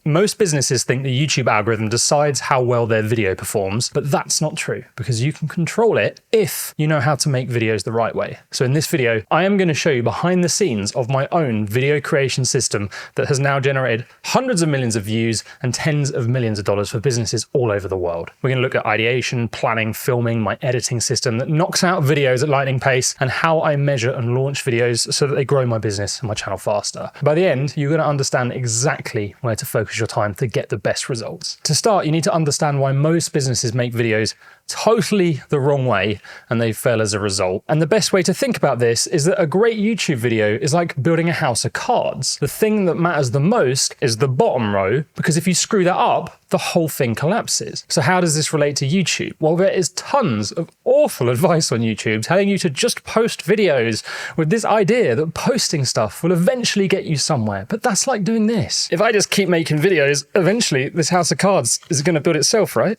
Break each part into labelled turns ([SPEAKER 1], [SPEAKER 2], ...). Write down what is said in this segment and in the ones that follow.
[SPEAKER 1] Most businesses think the YouTube algorithm decides how well their video performs, but that's not true because you can control it if you know how to make videos the right way. So in this video, I am going to show you behind the scenes of my own video creation system that has now generated hundreds of millions of views and tens of millions of dollars for businesses all over the world. We're going to look at ideation, planning, filming, my editing system that knocks out videos at lightning pace, and how I measure and launch videos so that they grow my business and my channel faster. By the end, you're going to understand exactly where to focus your time to get the best results. To start, you need to understand why most businesses make videos totally the wrong way and they fail as a result. And the best way to think about this is that a great YouTube video is like building a house of cards. The thing that matters the most is the bottom row, because if you screw that up, the whole thing collapses. So how does this relate to YouTube? Well, there is tons of awful advice on YouTube telling you to just post videos with this idea that posting stuff will eventually get you somewhere. But that's like doing this. If I just keep making videos, eventually this house of cards is going to build itself, right?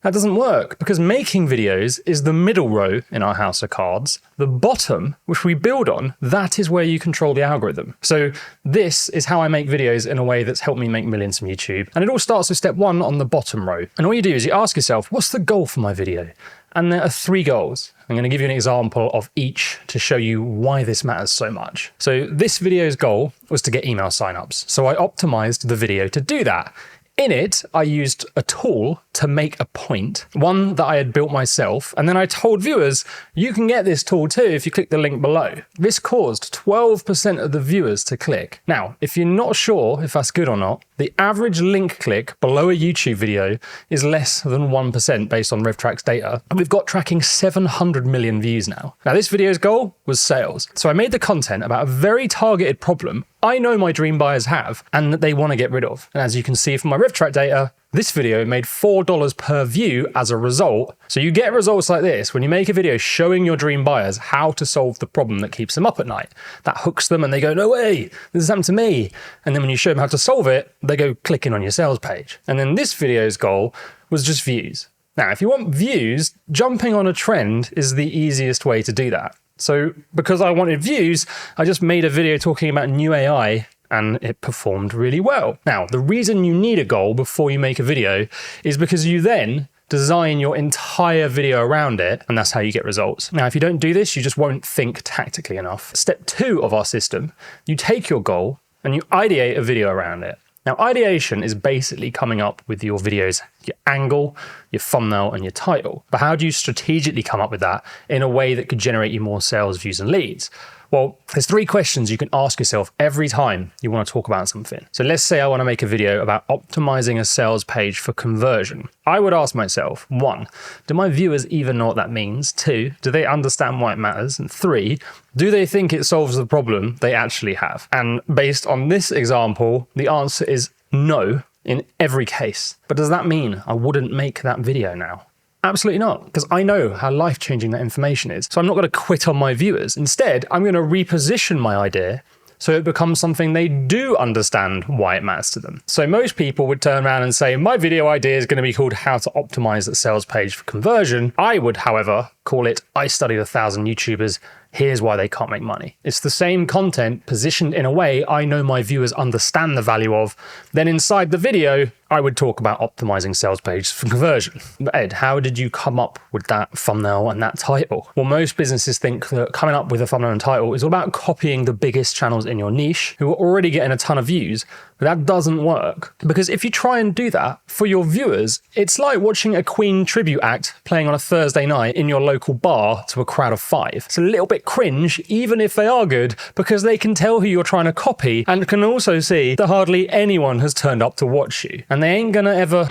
[SPEAKER 1] That doesn't work, because making videos is the middle row in our house of cards. The bottom, which we build on, that is where you control the algorithm. So this is how I make videos in a way that's helped me make millions from YouTube. And it all starts with step 1 on the bottom row. And all you do is you ask yourself, what's the goal for my video? And there are 3 goals. I'm going to give you an example of each to show you why this matters so much. So this video's goal was to get email signups. So I optimized the video to do that. In it, I used a tool to make a point, one that I had built myself, and then I told viewers, you can get this tool too if you click the link below. This caused 12% of the viewers to click. Now, if you're not sure if that's good or not, the average link click below a YouTube video is less than 1% based on RevTrack's data, and we've got tracking 700 million views now. Now, this video's goal was sales. So I made the content about a very targeted problem I know my dream buyers have and that they want to get rid of. And as you can see from my RevTrack data, this video made $4 per view as a result. So you get results like this when you make a video showing your dream buyers how to solve the problem that keeps them up at night. That hooks them and they go, no way, this has happened to me. And then when you show them how to solve it, they go clicking on your sales page. And then this video's goal was just views. Now, if you want views, jumping on a trend is the easiest way to do that. So because I wanted views, I just made a video talking about new AI and it performed really well. Now, the reason you need a goal before you make a video is because you then design your entire video around it, and that's how you get results. Now, if you don't do this, you just won't think tactically enough. Step 2 of our system, you take your goal and you ideate a video around it. Now, ideation is basically coming up with your video's your angle, your thumbnail, and your title. But how do you strategically come up with that in a way that could generate you more sales, views, and leads? Well, there's 3 questions you can ask yourself every time you want to talk about something. So let's say I want to make a video about optimizing a sales page for conversion. I would ask myself, 1, do my viewers even know what that means? 2, do they understand why it matters? And 3, do they think it solves the problem they actually have? And based on this example, the answer is no in every case. But does that mean I wouldn't make that video now? Absolutely not, because I know how life-changing that information is. So I'm not going to quit on my viewers. Instead, I'm going to reposition my idea so it becomes something they do understand why it matters to them. So most people would turn around and say, my video idea is going to be called How to Optimize the Sales Page for Conversion. I would, however, call it I Studied 1,000 YouTubers. Here's why they can't make money. It's the same content positioned in a way I know my viewers understand the value of. Then inside the video, I would talk about optimizing sales pages for conversion. But Ed, how did you come up with that thumbnail and that title? Well, most businesses think that coming up with a thumbnail and title is all about copying the biggest channels in your niche who are already getting a ton of views. But that doesn't work, because if you try and do that for your viewers, it's like watching a Queen tribute act playing on a Thursday night in your local bar to a crowd of 5. It's a little bit cringe, even if they are good, because they can tell who you're trying to copy and can also see that hardly anyone has turned up to watch you. And they ain't gonna ever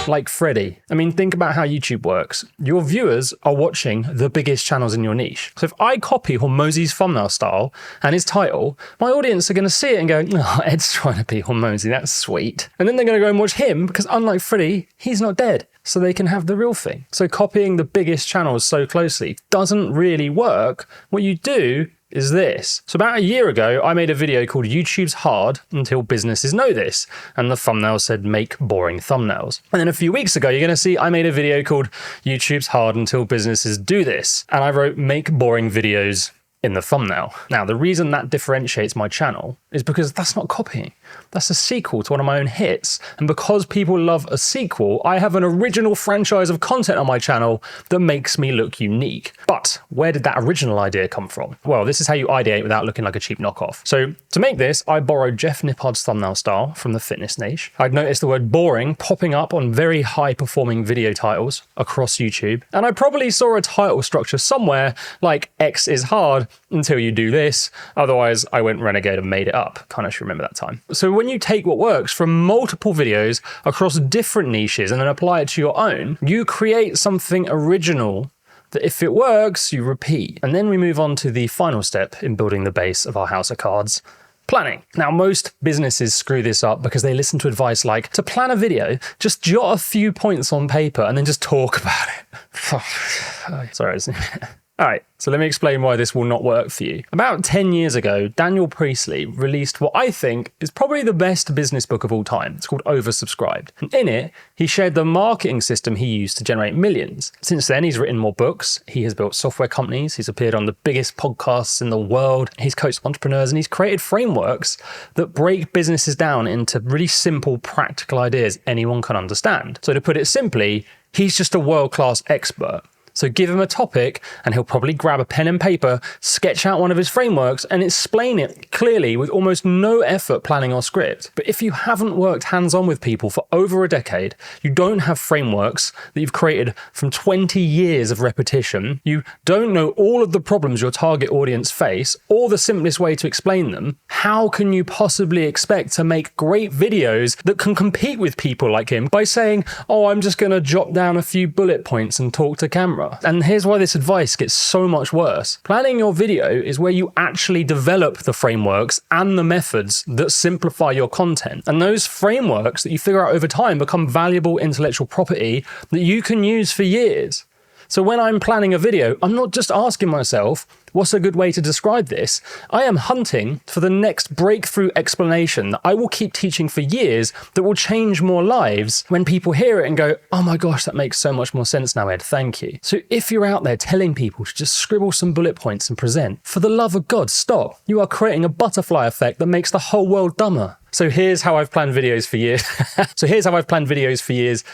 [SPEAKER 1] like Freddie. I mean, think about how YouTube works. Your viewers are watching the biggest channels in your niche. So if I copy Hormozi's thumbnail style and his title, my audience are going to see it and go, oh, Ed's trying to be Hormozi, that's sweet. And then they're going to go and watch him because unlike Freddie, he's not dead. So they can have the real thing. So copying the biggest channels so closely doesn't really work. What you do is this. So about a year ago, I made a video called YouTube's Hard Until Businesses Know This, and the thumbnail said make boring thumbnails. And then a few weeks ago, you're going to see I made a video called YouTube's Hard Until Businesses Do This, and I wrote make boring videos in the thumbnail. Now, the reason that differentiates my channel is because that's not copying. That's a sequel to one of my own hits. And because people love a sequel, I have an original franchise of content on my channel that makes me look unique. But where did that original idea come from? Well, this is how you ideate without looking like a cheap knockoff. So to make this, I borrowed Jeff Nippard's thumbnail style from the fitness niche. I'd noticed the word boring popping up on very high performing video titles across YouTube. And I probably saw a title structure somewhere like X is hard until you do this. Otherwise, I went renegade and made it up. Kind of should remember that time. So when you take what works from multiple videos across different niches and then apply it to your own, you create something original that if it works, you repeat. And then we move on to the final step in building the base of our house of cards. Planning. Now, most businesses screw this up because they listen to advice like, to plan a video, just jot a few points on paper and then just talk about it. Sorry. All right, so let me explain why this will not work for you. About 10 years ago, Daniel Priestley released what I think is probably the best business book of all time. It's called Oversubscribed. And in it, he shared the marketing system he used to generate millions. Since then, he's written more books, he has built software companies, he's appeared on the biggest podcasts in the world, he's coached entrepreneurs, and he's created frameworks that break businesses down into really simple, practical ideas anyone can understand. So to put it simply, he's just a world-class expert. So give him a topic and he'll probably grab a pen and paper, sketch out one of his frameworks and explain it clearly with almost no effort planning or script. But if you haven't worked hands-on with people for over a decade, you don't have frameworks that you've created from 20 years of repetition, you don't know all of the problems your target audience face or the simplest way to explain them, how can you possibly expect to make great videos that can compete with people like him by saying, oh, I'm just going to jot down a few bullet points and talk to camera? And here's why this advice gets so much worse. Planning your video is where you actually develop the frameworks and the methods that simplify your content. And those frameworks that you figure out over time become valuable intellectual property that you can use for years. So when I'm planning a video, I'm not just asking myself, what's a good way to describe this? I am hunting for the next breakthrough explanation that I will keep teaching for years that will change more lives when people hear it and go, oh my gosh, that makes so much more sense now, Ed, thank you. So if you're out there telling people to just scribble some bullet points and present, for the love of God, stop. You are creating a butterfly effect that makes the whole world dumber. So here's how I've planned videos for years.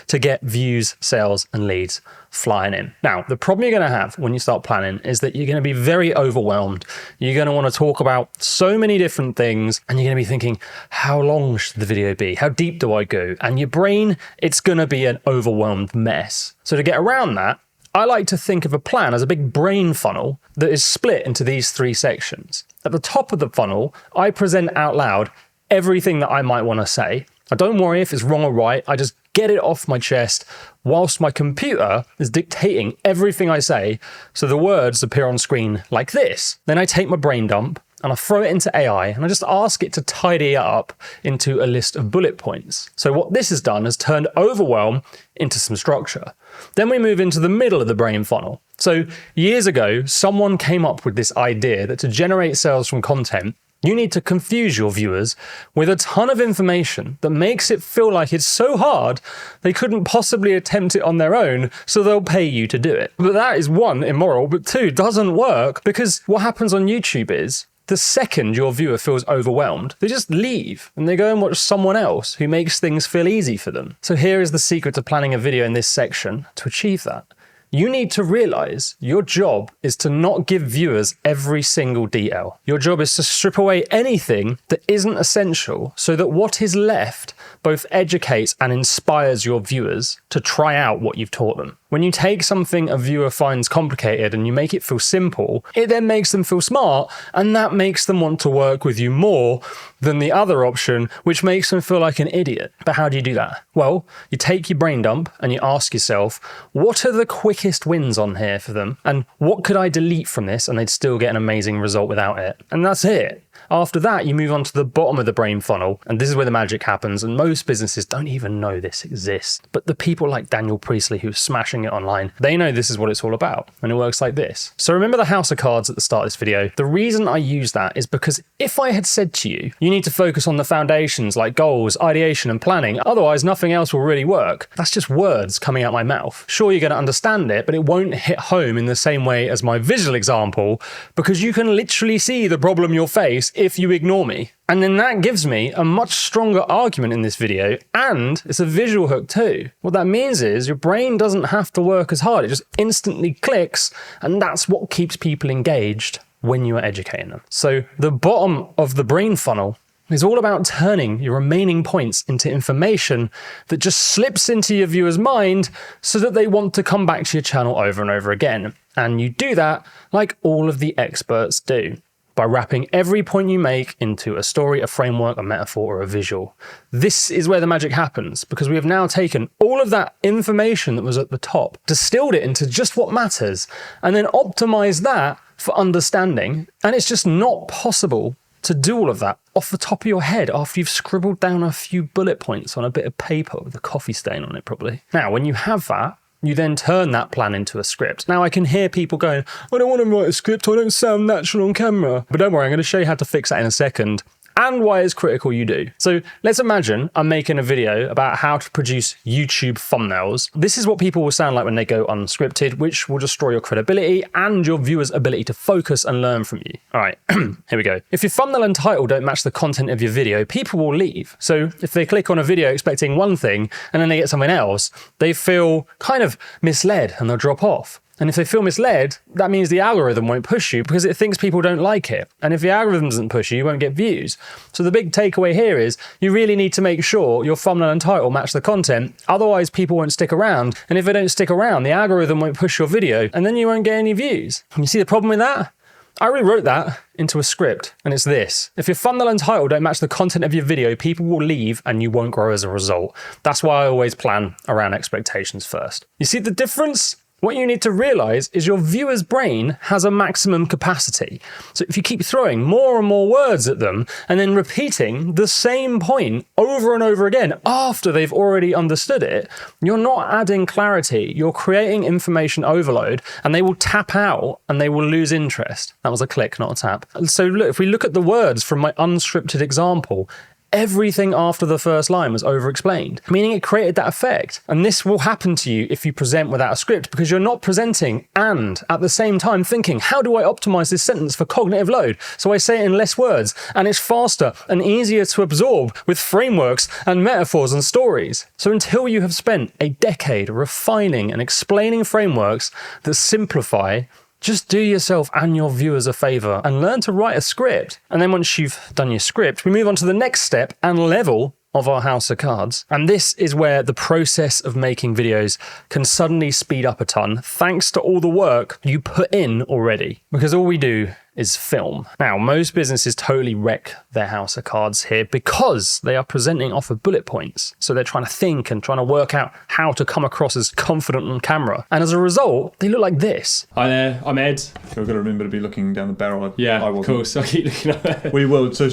[SPEAKER 1] To get views, sales, and leads flying in. Now, the problem you're going to have when you start planning is that you're going to be very overwhelmed. You're going to want to talk about so many different things, and you're going to be thinking, how long should the video be? How deep do I go? And your brain, it's going to be an overwhelmed mess. So to get around that, I like to think of a plan as a big brain funnel that is split into these three sections. At the top of the funnel, I present out loud everything that I might want to say. I don't worry if it's wrong or right, I just get it off my chest whilst my computer is dictating everything I say, so the words appear on screen like this. Then I take my brain dump and I throw it into AI and I just ask it to tidy it up into a list of bullet points. So what this has done is turned overwhelm into some structure. Then we move into the middle of the brain funnel. So years ago, someone came up with this idea that to generate sales from content, you need to confuse your viewers with a ton of information that makes it feel like it's so hard they couldn't possibly attempt it on their own, so they'll pay you to do it. But that is one, immoral, but two, doesn't work, because what happens on YouTube is the second your viewer feels overwhelmed, they just leave and they go and watch someone else who makes things feel easy for them. So here is the secret to planning a video in this section to achieve that. You need to realize your job is to not give viewers every single detail. Your job is to strip away anything that isn't essential so that what is left both educates and inspires your viewers to try out what you've taught them. When you take something a viewer finds complicated and you make it feel simple, it then makes them feel smart, and that makes them want to work with you more than the other option, which makes them feel like an idiot. But how do you do that? Well, you take your brain dump and you ask yourself, what are the quickest wins on here for them? And what could I delete from this and they'd still get an amazing result without it? And that's it. After that, you move on to the bottom of the brain funnel, and this is where the magic happens, and most businesses don't even know this exists. But the people like Daniel Priestley who are smashing it online, they know this is what it's all about, and it works like this. So remember the house of cards at the start of this video? The reason I use that is because if I had said to you, you need to focus on the foundations like goals, ideation, and planning, otherwise nothing else will really work. That's just words coming out my mouth. Sure, you're going to understand it, but it won't hit home in the same way as my visual example, because you can literally see the problem you'll face if you ignore me. And then that gives me a much stronger argument in this video, and it's a visual hook too. What that means is your brain doesn't have to work as hard. It just instantly clicks, and that's what keeps people engaged when you are educating them. So the bottom of the brain funnel is all about turning your remaining points into information that just slips into your viewer's mind so that they want to come back to your channel over and over again. And you do that like all of the experts do, by wrapping every point you make into a story, a framework, a metaphor, or a visual. This is where the magic happens, because we have now taken all of that information that was at the top, distilled it into just what matters, and then optimized that for understanding. And it's just not possible to do all of that off the top of your head after you've scribbled down a few bullet points on a bit of paper with a coffee stain on it, probably. Now, when you have that, you then turn that plan into a script. Now, I can hear people going, I don't want to write a script, I don't sound natural on camera. But don't worry, I'm going to show you how to fix that in a second, and why it's critical you do. So let's imagine I'm making a video about how to produce YouTube thumbnails. This is what people will sound like when they go unscripted, which will destroy your credibility and your viewers' ability to focus and learn from you. All right, here we go. If your thumbnail and title don't match the content of your video, people will leave. So if they click on a video expecting one thing and then they get something else, they feel kind of misled and they'll drop off. And if they feel misled, that means the algorithm won't push you because it thinks people don't like it. And if the algorithm doesn't push you, you won't get views. So the big takeaway here is you really need to make sure your thumbnail and title match the content. Otherwise, people won't stick around. And if they don't stick around, the algorithm won't push your video and then you won't get any views. And you see the problem with that? I rewrote that into a script, and it's this. If your thumbnail and title don't match the content of your video, people will leave and you won't grow as a result. That's why I always plan around expectations first. You see the difference? What you need to realize is your viewer's brain has a maximum capacity. So if you keep throwing more and more words at them and then repeating the same point over and over again after they've already understood it, you're not adding clarity, you're creating information overload, and they will tap out and they will lose interest. That was a click, not a tap. So look, if we look at the words from my unscripted example, everything after the first line was over-explained, meaning it created that effect. And this will happen to you if you present without a script, because you're not presenting and at the same time thinking, how do I optimize this sentence for cognitive load? So I say it in less words, and it's faster and easier to absorb with frameworks and metaphors and stories. So until you have spent a decade refining and explaining frameworks that simplify, just do yourself and your viewers a favor and learn to write a script. And then once you've done your script, we move on to the next step and level of our house of cards. And this is where the process of making videos can suddenly speed up a ton, thanks to all the work you put in already. Because all we do is film. Now, most businesses totally wreck their house of cards here because they are presenting off of bullet points. So they're trying to think and trying to work out how to come across as confident on camera. And as a result, they look like this.
[SPEAKER 2] Hi there, I'm Ed.
[SPEAKER 3] So I've got to remember to be looking down the barrel.
[SPEAKER 2] Yeah,
[SPEAKER 3] I
[SPEAKER 2] of course, I keep looking up there.
[SPEAKER 3] We will too.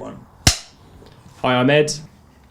[SPEAKER 2] Hi, I'm Ed.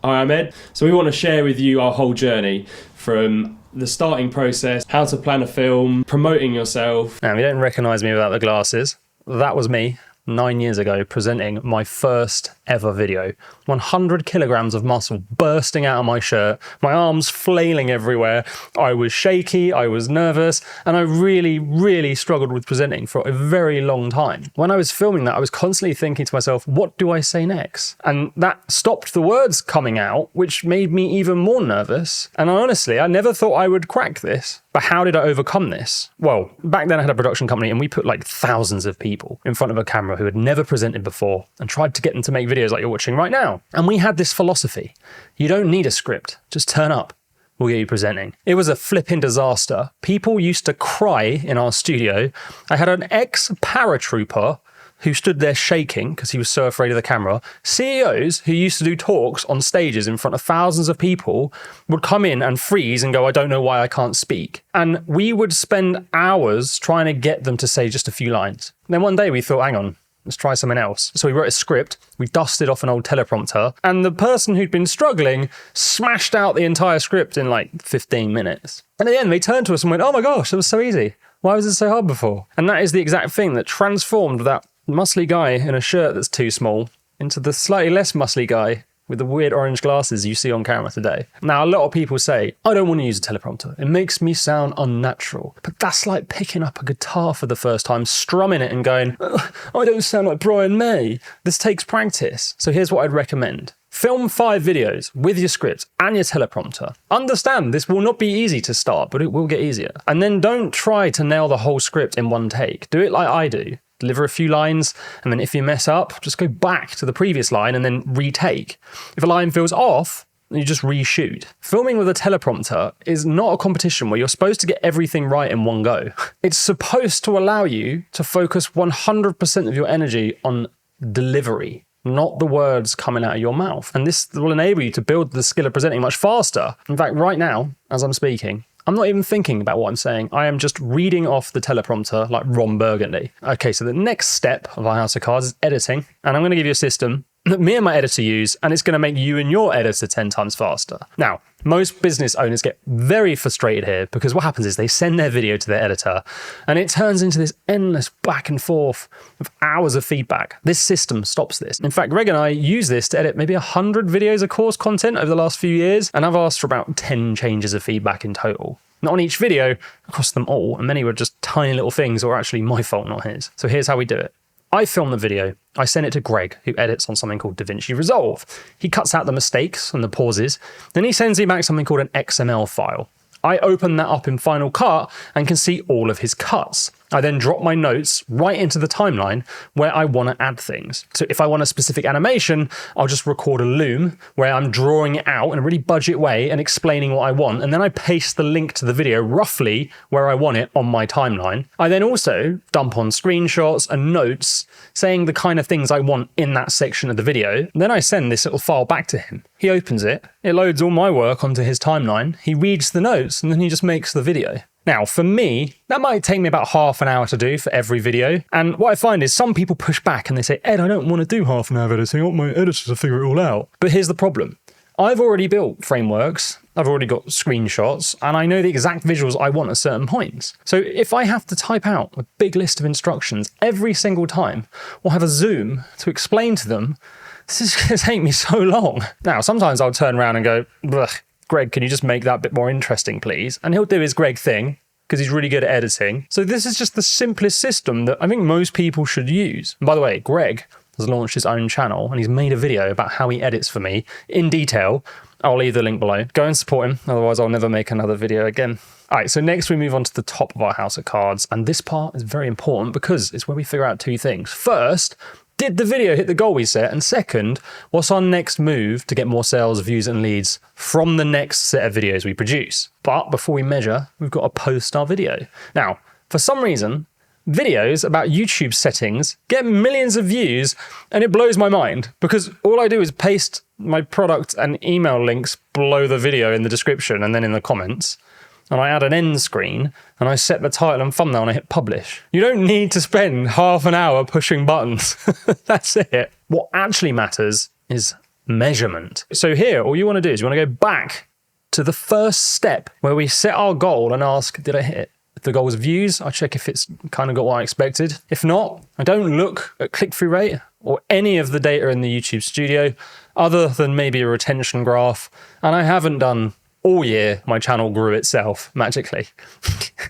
[SPEAKER 2] Hi, I'm Ed. So we want to share with you our whole journey from the starting process, how to plan a film, promoting yourself.
[SPEAKER 1] Now, you don't recognize me without the glasses. That was me 9 years ago presenting my first ever video. 100 kilograms of muscle bursting out of my shirt, my arms flailing everywhere. I was shaky, I was nervous, and I really struggled with presenting for a very long time. When I was filming that, I was constantly thinking to myself, what do I say next? And that stopped the words coming out, which made me even more nervous. And honestly, I never thought I would crack this. But how did I overcome this? Well, back then I had a production company and we put like thousands of people in front of a camera who had never presented before and tried to get them to make videos like you're watching right now. And we had this philosophy. You don't need a script, just turn up. We'll get you presenting. It was a flipping disaster. People used to cry in our studio. I had an ex-paratrooper who stood there shaking because he was so afraid of the camera. CEOs who used to do talks on stages in front of thousands of people would come in and freeze and go, I don't know why I can't speak. And we would spend hours trying to get them to say just a few lines. And then one day we thought, hang on, let's try something else. So we wrote a script, we dusted off an old teleprompter, and the person who'd been struggling smashed out the entire script in like 15 minutes. And at the end, they turned to us and went, oh my gosh, it was so easy. Why was it so hard before? And that is the exact thing that transformed that muscly guy in a shirt that's too small into the slightly less muscly guy with the weird orange glasses you see on camera today. Now, a lot of people say, I don't want to use a teleprompter. It makes me sound unnatural. But that's like picking up a guitar for the first time, strumming it and going, I don't sound like Brian May. This takes practice. So here's what I'd recommend. Film 5 videos with your script and your teleprompter. Understand this will not be easy to start, but it will get easier. And then don't try to nail the whole script in one take. Do it like I do. Deliver a few lines, and then if you mess up, just go back to the previous line and then retake. If a line feels off, you just reshoot. Filming with a teleprompter is not a competition where you're supposed to get everything right in one go. It's supposed to allow you to focus 100% of your energy on delivery, not the words coming out of your mouth. And this will enable you to build the skill of presenting much faster. In fact, right now, as I'm speaking, I'm not even thinking about what I'm saying. I am just reading off the teleprompter like Ron Burgundy. Okay, so the next step of our house of cards is editing. And I'm going to give you a system that me and my editor use, and it's going to make you and your editor 10 times faster. Now, most business owners get very frustrated here because what happens is they send their video to their editor and it turns into this endless back and forth of hours of feedback. This system stops this. In fact, Greg and I use this to edit maybe 100 videos of course content over the last few years, and I've asked for about 10 changes of feedback in total. Not on each video, across them all, and many were just tiny little things or actually my fault, not his. So here's how we do it. I film the video, I send it to Greg, who edits on something called DaVinci Resolve. He cuts out the mistakes and the pauses, then he sends me back something called an XML file. I open that up in Final Cut and can see all of his cuts. I then drop my notes right into the timeline where I want to add things. So if I want a specific animation, I'll just record a loom where I'm drawing it out in a really budget way and explaining what I want. And then I paste the link to the video roughly where I want it on my timeline. I then also dump on screenshots and notes saying the kind of things I want in that section of the video. And then I send this little file back to him. He opens it, it loads all my work onto his timeline, he reads the notes, and then he just makes the video. Now, for me, that might take me about half an hour to do for every video. And what I find is some people push back and they say, Ed, I don't want to do half an hour of editing. I want my editor to figure it all out. But here's the problem. I've already built frameworks, I've already got screenshots, and I know the exact visuals I want at certain points. So if I have to type out a big list of instructions every single time, or have a Zoom to explain to them, this is going to take me so long. Now, sometimes I'll turn around and go, Greg, can you just make that a bit more interesting, please? And he'll do his Greg thing, because he's really good at editing. So this is just the simplest system that I think most people should use. And by the way, Greg has launched his own channel and he's made a video about how he edits for me in detail. I'll leave the link below. Go and support him, otherwise I'll never make another video again. All right, so next we move on to the top of our house of cards, and this part is very important because it's where we figure out two things. First, did the video hit the goal we set? And second, what's our next move to get more sales, views and leads from the next set of videos we produce? But before we measure, we've got to post our video. Now, for some reason, videos about YouTube settings get millions of views, and it blows my mind because all I do is paste my product and email links below the video in the description and then in the comments. And I add an end screen, and I set the title and thumbnail, and I hit publish. You don't need to spend half an hour pushing buttons. That's it. What actually matters is measurement. So here, all you want to do is you want to go back to the first step where we set our goal and ask, did I hit it? If the goal was views, I check if it's kind of got what I expected. If not, I don't look at click-through rate or any of the data in the YouTube studio other than maybe a retention graph. And I haven't done all year, my channel grew itself magically.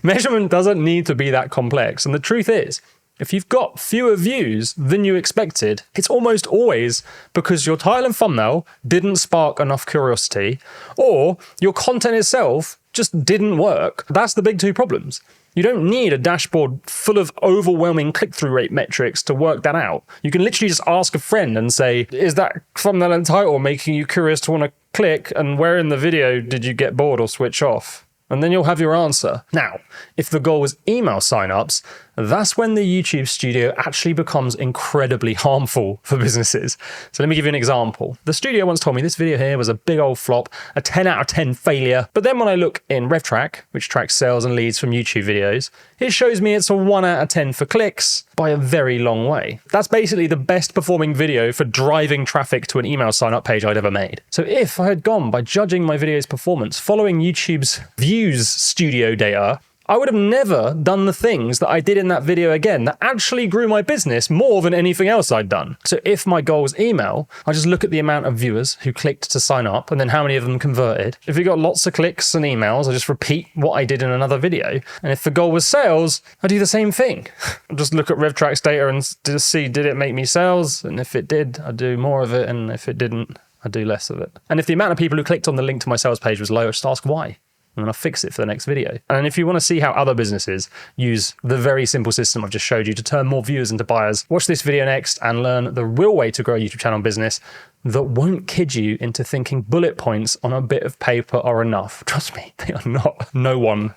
[SPEAKER 1] Measurement doesn't need to be that complex. And the truth is, if you've got fewer views than you expected, it's almost always because your title and thumbnail didn't spark enough curiosity, or your content itself just didn't work. That's the big two problems. You don't need a dashboard full of overwhelming click-through rate metrics to work that out. You can literally just ask a friend and say, is that thumbnail and title making you curious to want to click, and where in the video did you get bored or switch off? And then you'll have your answer. Now, if the goal was email signups, that's when the YouTube studio actually becomes incredibly harmful for businesses. So let me give you an example. The studio once told me this video here was a big old flop, a 10 out of 10 failure. But then when I look in RevTrack, which tracks sales and leads from YouTube videos, it shows me it's a 1 out of 10 for clicks by a very long way. That's basically the best performing video for driving traffic to an email sign up page I'd ever made. So if I had gone by judging my video's performance following YouTube's views studio data, I would have never done the things that I did in that video again that actually grew my business more than anything else I'd done. So if my goal was email, I just look at the amount of viewers who clicked to sign up and then how many of them converted. If we got lots of clicks and emails, I just repeat what I did in another video. And if the goal was sales, I do the same thing. I just look at RevTrax data and just see, did it make me sales? And if it did, I do more of it. And if it didn't, I do less of it. And if the amount of people who clicked on the link to my sales page was low, I just ask why. And then I'll fix it for the next video. And if you want to see how other businesses use the very simple system I've just showed you to turn more viewers into buyers, watch this video next and learn the real way to grow a YouTube channel and business that won't kid you into thinking bullet points on a bit of paper are enough. Trust me, they are not. No one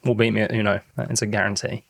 [SPEAKER 1] will beat me, it's a guarantee.